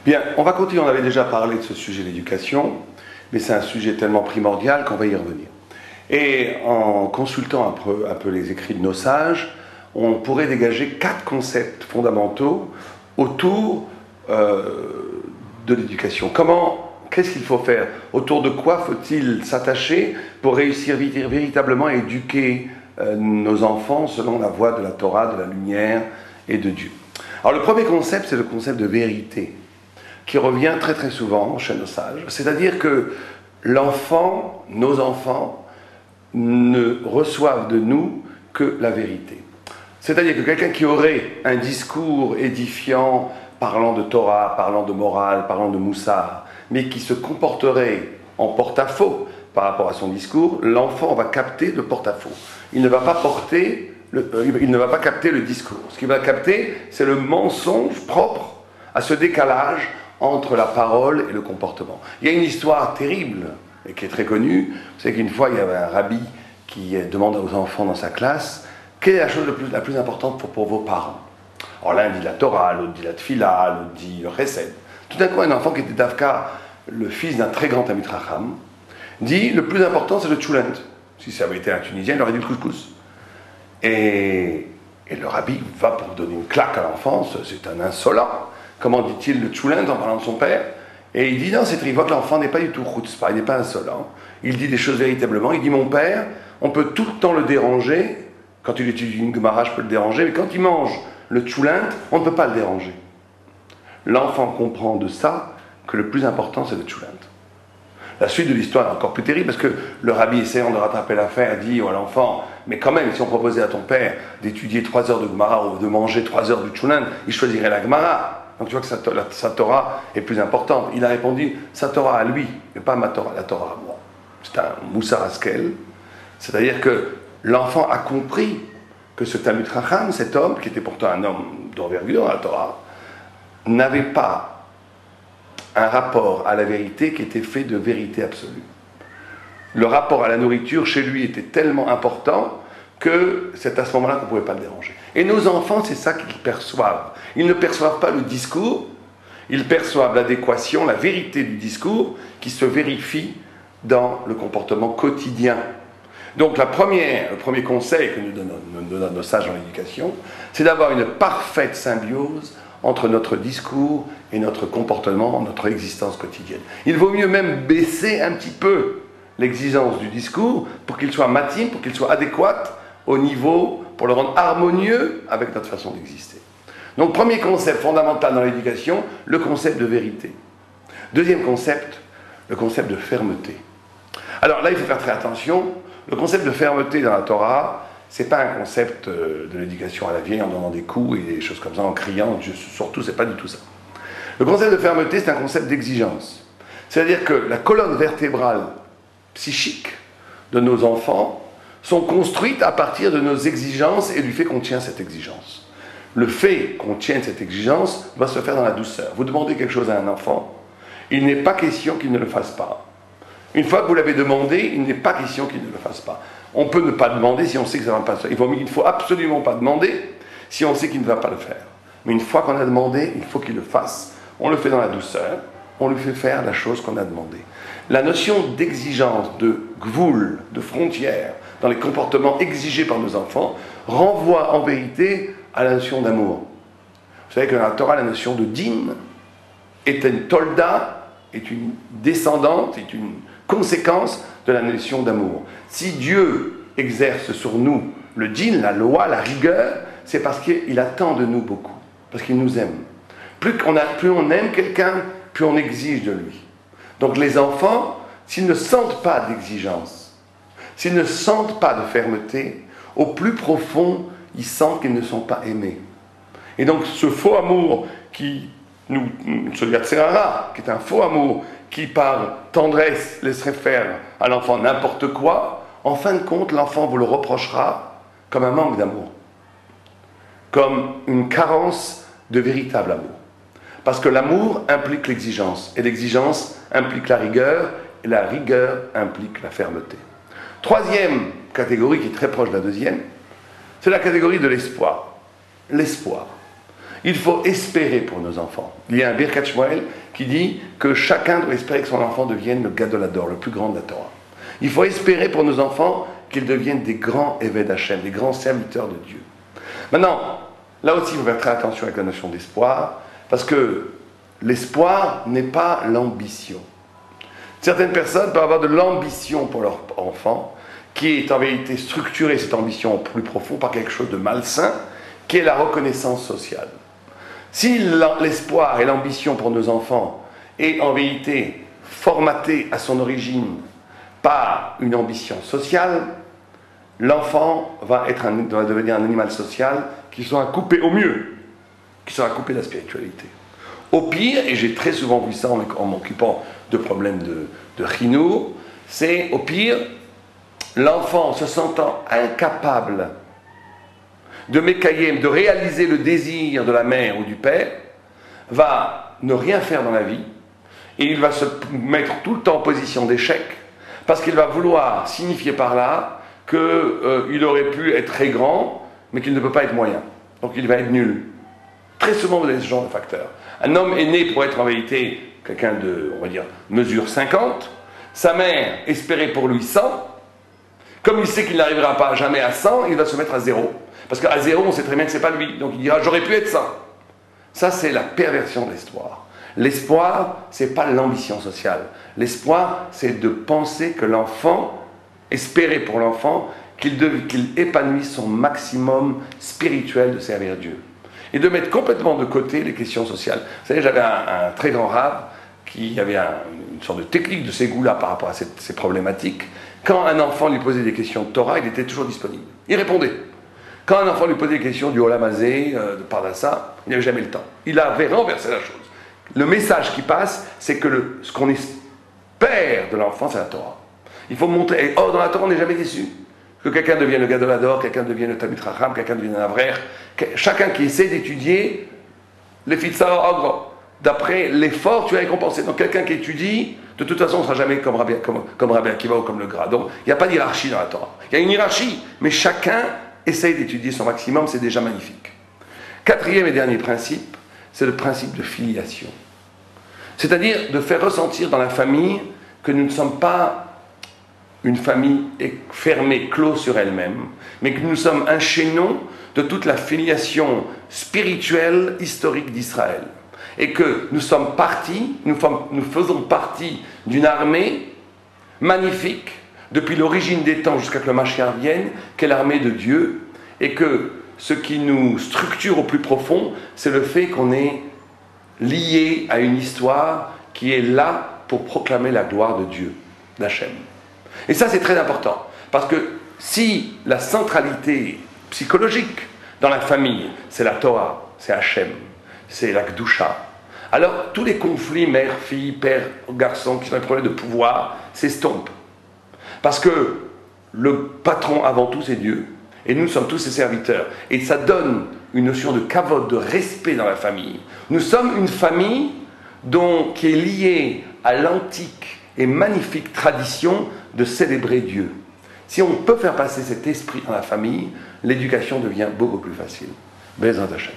Bien, on va continuer, on avait déjà parlé de ce sujet de l'éducation, mais c'est un sujet tellement primordial qu'on va y revenir. Et en consultant un peu les écrits de nos sages, on pourrait dégager 4 concepts fondamentaux autour de l'éducation. Qu'est-ce qu'il faut faire? Autour de quoi faut-il s'attacher pour réussir véritablement à éduquer nos enfants selon la voie de la Torah, de la lumière et de Dieu? Alors le premier concept, c'est le concept de vérité, qui revient très très souvent chez nos sages. C'est-à-dire que l'enfant, nos enfants, ne reçoivent de nous que la vérité. C'est-à-dire que quelqu'un qui aurait un discours édifiant, parlant de Torah, parlant de morale, parlant de moussar, mais qui se comporterait en porte-à-faux par rapport à son discours, l'enfant va capter le porte-à-faux. Il ne va pas capter le discours. Ce qu'il va capter, c'est le mensonge propre à ce décalage entre la parole et le comportement. Il y a une histoire terrible, et qui est très connue. Vous savez qu'une fois, il y avait un rabbi qui demande aux enfants dans sa classe « Quelle est la chose la plus importante pour vos parents ?» Alors l'un dit la Torah, l'autre dit la Tfila, l'autre dit le Chesed. Tout d'un coup, un enfant qui était d'Afka, le fils d'un très grand Talmid Chacham, dit « Le plus important, c'est le Tchoulent. » Si ça avait été un Tunisien, il aurait dit le couscous. Et le rabbi va pour donner une claque à l'enfant, c'est un insolent. Comment dit-il le Tchoulent en parlant de son père? Et il dit non, c'est il voit que l'enfant n'est pas du tout chutzpah, il n'est pas insolent. Il dit des choses véritablement. Il dit mon père, on peut tout le temps le déranger. Quand il étudie une Gemara, je peux le déranger, mais quand il mange le Tchoulent, on ne peut pas le déranger. L'enfant comprend de ça que le plus important, c'est le Tchoulent. La suite de l'histoire est encore plus terrible parce que le rabbi, essayant de rattraper l'affaire, dit à l'enfant mais quand même, si on proposait à ton père d'étudier 3 heures de Gemara ou de manger 3 heures du Tchoulent, il choisirait la Gemara. Donc tu vois que sa Torah est plus importante. Il a répondu, sa Torah à lui, mais pas ma Torah, la Torah à moi. C'est un Moussar Haskel. C'est-à-dire que l'enfant a compris que ce Talmid Chacham, cet homme, qui était pourtant un homme d'envergure dans la Torah, n'avait pas un rapport à la vérité qui était fait de vérité absolue. Le rapport à la nourriture chez lui était tellement important que c'est à ce moment-là qu'on ne pouvait pas le déranger. Et nos enfants, c'est ça qu'ils perçoivent. Ils ne perçoivent pas le discours, ils perçoivent l'adéquation, la vérité du discours qui se vérifie dans le comportement quotidien. Donc le premier conseil que nous donnent nos sages en éducation, c'est d'avoir une parfaite symbiose entre notre discours et notre comportement, notre existence quotidienne. Il vaut mieux même baisser un petit peu l'exigence du discours pour qu'il soit matine, pour qu'il soit adéquat au niveau, pour le rendre harmonieux avec notre façon d'exister. Donc, premier concept fondamental dans l'éducation, le concept de vérité. Deuxième concept, le concept de fermeté. Alors là, il faut faire très attention. Le concept de fermeté dans la Torah, c'est pas un concept de l'éducation à la vieille en donnant des coups et des choses comme ça, en criant. Surtout, c'est pas du tout ça. Le concept de fermeté, c'est un concept d'exigence. C'est-à-dire que la colonne vertébrale psychique de nos enfants sont construites à partir de nos exigences et du fait qu'on tient cette exigence. Le fait qu'on tienne cette exigence va se faire dans la douceur. Vous demandez quelque chose à un enfant, il n'est pas question qu'il ne le fasse pas. Une fois que vous l'avez demandé, il n'est pas question qu'il ne le fasse pas. On peut ne pas demander si on sait que ça ne va pas se faire. Il ne faut absolument pas demander si on sait qu'il ne va pas le faire. Mais une fois qu'on a demandé, il faut qu'il le fasse. On le fait dans la douceur, on lui fait faire la chose qu'on a demandé. La notion d'exigence, de gvoul, de frontière, dans les comportements exigés par nos enfants, renvoie en vérité à la notion d'amour. Vous savez que dans la Torah, la notion de din est une tolda, est une descendante, est une conséquence de la notion d'amour. Si Dieu exerce sur nous le din, la loi, la rigueur, c'est parce qu'il attend de nous beaucoup, parce qu'il nous aime. Plus on aime quelqu'un, plus on exige de lui. Donc les enfants, s'ils ne sentent pas d'exigence, s'ils ne sentent pas de fermeté, au plus profond, ils sentent qu'ils ne sont pas aimés. Et donc ce faux amour ce yatsérara, qui est un faux amour, qui par tendresse laisserait faire à l'enfant n'importe quoi, en fin de compte, l'enfant vous le reprochera comme un manque d'amour, comme une carence de véritable amour. Parce que l'amour implique l'exigence, et l'exigence implique la rigueur, et la rigueur implique la fermeté. Troisième catégorie, qui est très proche de la deuxième, c'est la catégorie de l'espoir. L'espoir. Il faut espérer pour nos enfants. Il y a un Birkat Shmuel qui dit que chacun doit espérer que son enfant devienne le Gadolador, le plus grand de la Torah. Il faut espérer pour nos enfants qu'ils deviennent des grands Eved Hashem, des grands serviteurs de Dieu. Maintenant, là aussi, il faut faire très attention avec la notion d'espoir, parce que l'espoir n'est pas l'ambition. Certaines personnes peuvent avoir de l'ambition pour leur enfant, qui est en vérité structurée, cette ambition plus profonde, par quelque chose de malsain, qui est la reconnaissance sociale. Si l'espoir et l'ambition pour nos enfants est en vérité formaté à son origine par une ambition sociale, l'enfant va devenir un animal social qui sera coupé au mieux, qui sera coupé de la spiritualité. Au pire, et j'ai très souvent vu ça en m'occupant de problèmes de chinour, c'est au pire, l'enfant se sentant incapable de Mekayem, de réaliser le désir de la mère ou du père, va ne rien faire dans la vie, et il va se mettre tout le temps en position d'échec, parce qu'il va vouloir signifier par là qu'il aurait pu être très grand, mais qu'il ne peut pas être moyen. Donc il va être nul. Très souvent, vous avez ce genre de facteur. Un homme est né pour être en vérité quelqu'un de, on va dire, mesure 50, sa mère espérait pour lui 100, comme il sait qu'il n'arrivera pas jamais à 100, il va se mettre à 0. Parce qu'à 0, on sait très bien que ce n'est pas lui. Donc il dira, j'aurais pu être 100. Ça, c'est la perversion de l'espoir. L'espoir, ce n'est pas l'ambition sociale. L'espoir, c'est de penser que l'enfant, espérer pour l'enfant, qu'il épanouisse son maximum spirituel de servir Dieu. Et de mettre complètement de côté les questions sociales. Vous savez, j'avais un très grand rave qui avait une sorte de technique de ces goûts-là par rapport à ces problématiques. Quand un enfant lui posait des questions de Torah, il était toujours disponible. Il répondait. Quand un enfant lui posait des questions du Olam Hazé, de Parnassa, il n'avait jamais le temps. Il avait renversé la chose. Le message qui passe, c'est que ce qu'on espère de l'enfant, c'est la Torah. Il faut montrer. Et, dans la Torah, on n'est jamais déçu. Que quelqu'un devienne le Gadolador, quelqu'un devienne le Talmid Chacham, quelqu'un devienne un Avrer. Chacun qui essaie d'étudier les Fitzar Agro. D'après l'effort, tu es récompensé. Donc quelqu'un qui étudie, de toute façon, on ne sera jamais comme Rabbi Akiva ou comme le Gra. Donc il n'y a pas d'hierarchie dans la Torah. Il y a une hiérarchie, mais chacun essaye d'étudier son maximum, c'est déjà magnifique. Quatrième et dernier principe, c'est le principe de filiation. C'est-à-dire de faire ressentir dans la famille que nous ne sommes pas une famille fermée, close sur elle-même, mais que nous sommes un chaînon de toute la filiation spirituelle historique d'Israël. Et que nous sommes partis, nous faisons partie d'une armée magnifique, depuis l'origine des temps jusqu'à ce que le Mashiach vienne, qu'est l'armée de Dieu, et que ce qui nous structure au plus profond, c'est le fait qu'on est lié à une histoire qui est là pour proclamer la gloire de Dieu, d'Hachem. Et ça, c'est très important, parce que si la centralité psychologique dans la famille, c'est la Torah, c'est Hachem, c'est la Kedusha, alors tous les conflits mère, fille, père, garçon, qui sont des problèmes de pouvoir, s'estompent. Parce que le patron avant tout, c'est Dieu, et nous sommes tous ses serviteurs. Et ça donne une notion de kavod, de respect dans la famille. Nous sommes une famille qui est liée à l'antique et magnifique tradition de célébrer Dieu. Si on peut faire passer cet esprit dans la famille, l'éducation devient beaucoup plus facile. Bezrat Hashem.